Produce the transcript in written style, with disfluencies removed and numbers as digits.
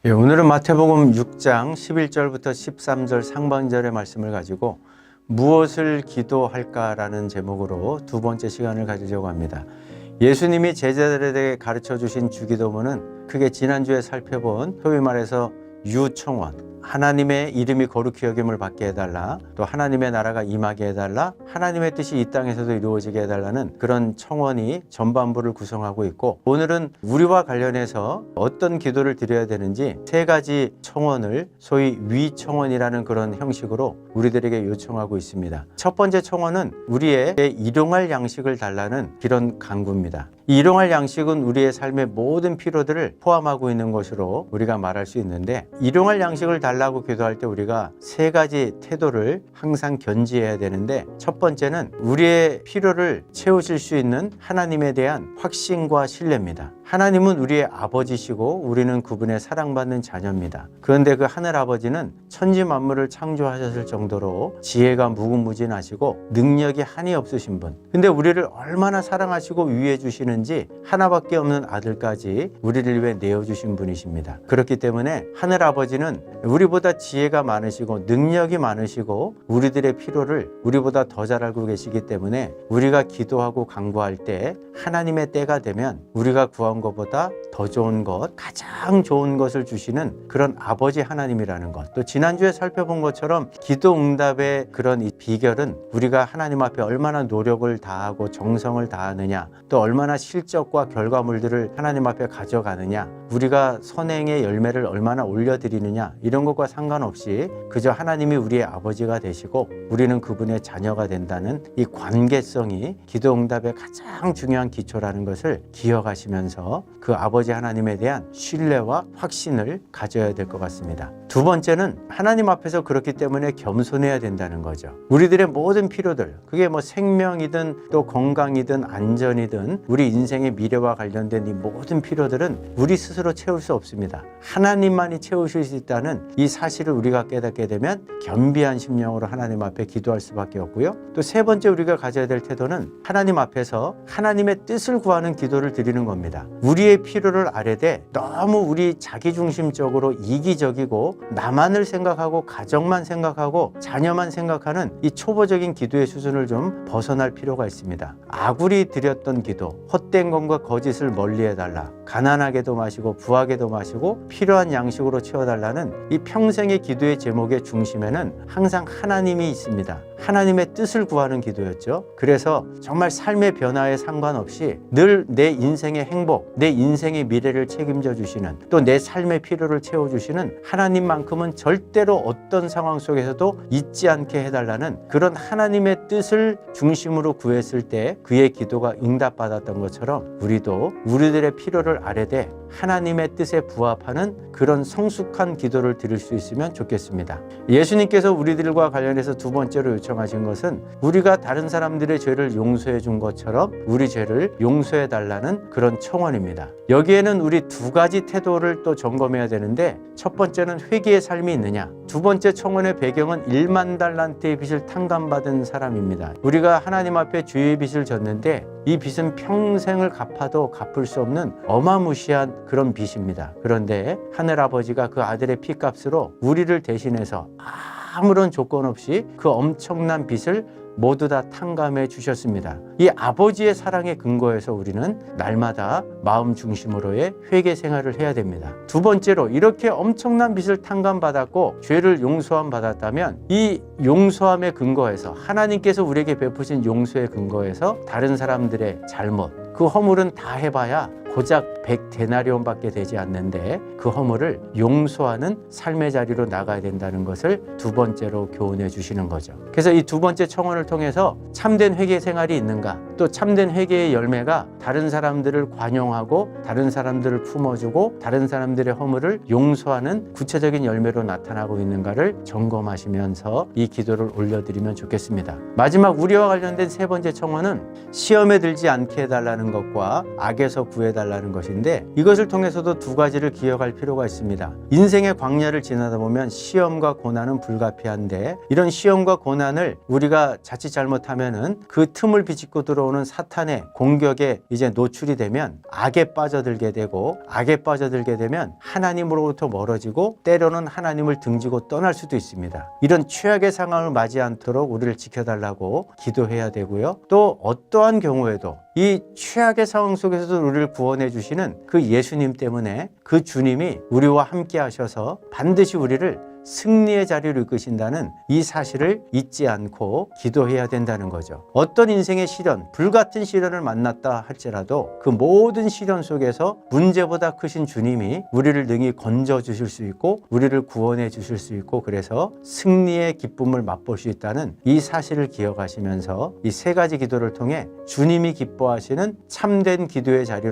오늘은 마태복음 6장 11절부터 13절 상반절의 말씀을 가지고 무엇을 기도할까라는 제목으로 두 번째 시간을 가지려고 합니다. 예수님이 제자들에게 가르쳐 주신 주기도문은 크게 지난주에 살펴본 소위 말해서 유청원, 하나님의 이름이 거룩히 여김을 받게 해달라, 또 하나님의 나라가 임하게 해달라, 하나님의 뜻이 이 땅에서도 이루어지게 해달라는 그런 청원이 전반부를 구성하고 있고, 오늘은 우리와 관련해서 어떤 기도를 드려야 되는지 세 가지 청원을 소위 위청원이라는 그런 형식으로 우리들에게 요청하고 있습니다. 첫 번째 청원은 우리의 일용할 양식을 달라는 그런 간구입니다. 이 일용할 양식은 우리의 삶의 모든 필요들을 포함하고 있는 것으로 우리가 말할 수 있는데, 일용할 양식을 달라고 기도할 때 우리가 세 가지 태도를 항상 견지해야 되는데, 첫 번째는 우리의 필요를 채우실 수 있는 하나님에 대한 확신과 신뢰입니다. 하나님은 우리의 아버지시고 우리는 그분의 사랑받는 자녀입니다. 그런데 그 하늘 아버지는 천지 만물을 창조하셨을 정도로 지혜가 무궁무진하시고 능력이 한이 없으신 분, 근데 우리를 얼마나 사랑하시고 위해 주시는지 하나밖에 없는 아들까지 우리를 위해 내어주신 분이십니다. 그렇기 때문에 하늘 아버지는 우리보다 지혜가 많으시고 능력이 많으시고 우리들의 필요를 우리보다 더 잘 알고 계시기 때문에 우리가 기도하고 간구할 때 하나님의 때가 되면 우리가 구한 것보다 더 좋은 것, 가장 좋은 것을 주시는 그런 아버지 하나님이라는 것, 또 지난주에 살펴본 것처럼 기도 응답의 그런 이 비결은 우리가 하나님 앞에 얼마나 노력을 다하고 정성을 다하느냐, 또 얼마나 실적과 결과물들을 하나님 앞에 가져가느냐, 우리가 선행의 열매를 얼마나 올려드리느냐, 이런 것과 상관없이 그저 하나님이 우리의 아버지가 되시고 우리는 그분의 자녀가 된다는 이 관계성이 기도 응답의 가장 중요한 기초라는 것을 기억하시면서 그 아버지 하나님에 대한 신뢰와 확신을 가져야 될 것 같습니다. 두 번째는 하나님 앞에서 그렇기 때문에 겸손해야 된다는 거죠. 우리들의 모든 필요들, 그게 뭐 생명이든 또 건강이든 안전이든 우리 인생의 미래와 관련된 이 모든 필요들은 우리 스스로 채울 수 없습니다. 하나님만이 채우실 수 있다는 이 사실을 우리가 깨닫게 되면 겸비한 심령으로 하나님 앞에 기도할 수밖에 없고요. 또 세 번째 우리가 가져야 될 태도는 하나님 앞에서 하나님의 뜻을 구하는 기도를 드리는 겁니다. 우리의 필요를 아뢰되 너무 우리 자기중심적으로 이기적이고 나만을 생각하고 가정만 생각하고 자녀만 생각하는 이 초보적인 기도의 수준을 좀 벗어날 필요가 있습니다. 아굴이 드렸던 기도, 헛된 것과 거짓을 멀리해달라, 가난하게도 마시고 부하게도 마시고 필요한 양식으로 채워달라는 이 평생의 기도의 제목의 중심에는 항상 하나님이 있습니다. 하나님의 뜻을 구하는 기도였죠. 그래서 정말 삶의 변화에 상관없이 늘 내 인생의 행복, 내 인생의 미래를 책임져 주시는, 또 내 삶의 필요를 채워주시는 하나님만큼은 절대로 어떤 상황 속에서도 잊지 않게 해달라는 그런 하나님의 뜻을 중심으로 구했을 때 그의 기도가 응답받았던 것처럼 우리도 우리들의 필요를 아뢰되 하나님의 뜻에 부합하는 그런 성숙한 기도를 드릴 수 있으면 좋겠습니다. 예수님께서 우리들과 관련해서 두 번째로 요청하신 것은 우리가 다른 사람들의 죄를 용서해 준 것처럼 우리 죄를 용서해 달라는 그런 청원입니다. 여기에는 우리 두 가지 태도를 또 점검해야 되는데, 첫 번째는 회개의 삶이 있느냐, 두 번째 청원의 배경은 1만 달란트의 빚을 탕감받은 사람입니다. 우리가 하나님 앞에 죄의 빚을 졌는데 이 빚은 평생을 갚아도 갚을 수 없는 어마무시한 그런 빚입니다. 그런데 하늘 아버지가 그 아들의 피값으로 우리를 대신해서 아무런 조건 없이 그 엄청난 빚을 모두 다 탕감해 주셨습니다. 이 아버지의 사랑의 근거에서 우리는 날마다 마음 중심으로의 회개 생활을 해야 됩니다. 두 번째로, 이렇게 엄청난 빚을 탕감받았고 죄를 용서함 받았다면 이 용서함의 근거에서, 하나님께서 우리에게 베푸신 용서의 근거에서 다른 사람들의 잘못, 그 허물은 다 해봐야 고작 100데나리온밖에 되지 않는데 그 허물을 용서하는 삶의 자리로 나가야 된다는 것을 두 번째로 교훈해 주시는 거죠. 그래서 이 두 번째 청원을 통해서 참된 회개 생활이 있는가, 또 참된 회개의 열매가 다른 사람들을 관용하고 다른 사람들을 품어주고 다른 사람들의 허물을 용서하는 구체적인 열매로 나타나고 있는가를 점검하시면서 이 기도를 올려드리면 좋겠습니다. 마지막 우리와 관련된 세 번째 청원은 시험에 들지 않게 해달라는 것과 악에서 구해달라는 해달라는 것인데, 이것을 통해서도 두 가지를 기억할 필요가 있습니다. 인생의 광야를 지나다 보면 시험과 고난은 불가피한데, 이런 시험과 고난을 우리가 자칫 잘못하면은 그 틈을 비집고 들어오는 사탄의 공격에 이제 노출이 되면 악에 빠져들게 되고, 악에 빠져들게 되면 하나님으로부터 멀어지고 때로는 하나님을 등지고 떠날 수도 있습니다. 이런 최악의 상황을 맞이 않도록 우리를 지켜달라고 기도해야 되고요. 또 어떠한 경우에도 이 최악의 상황 속에서도 우리를 구원해 주시는 그 예수님 때문에, 그 주님이 우리와 함께 하셔서 반드시 우리를 승리의 자리로 이끄신다는 이 사실을 잊지 않고 기도해야 된다는 거죠. 어떤 인생의 시련, 불같은 시련을 만났다 할지라도 그 모든 시련 속에서 문제보다 크신 주님이 우리를 능히 건져 주실 수 있고 우리를 구원해 주실 수 있고, 그래서 승리의 기쁨을 맛볼 수 있다는 이 사실을 기억하시면서 이 세 가지 기도를 통해 주님이 기뻐하시는 참된 기도의 자리로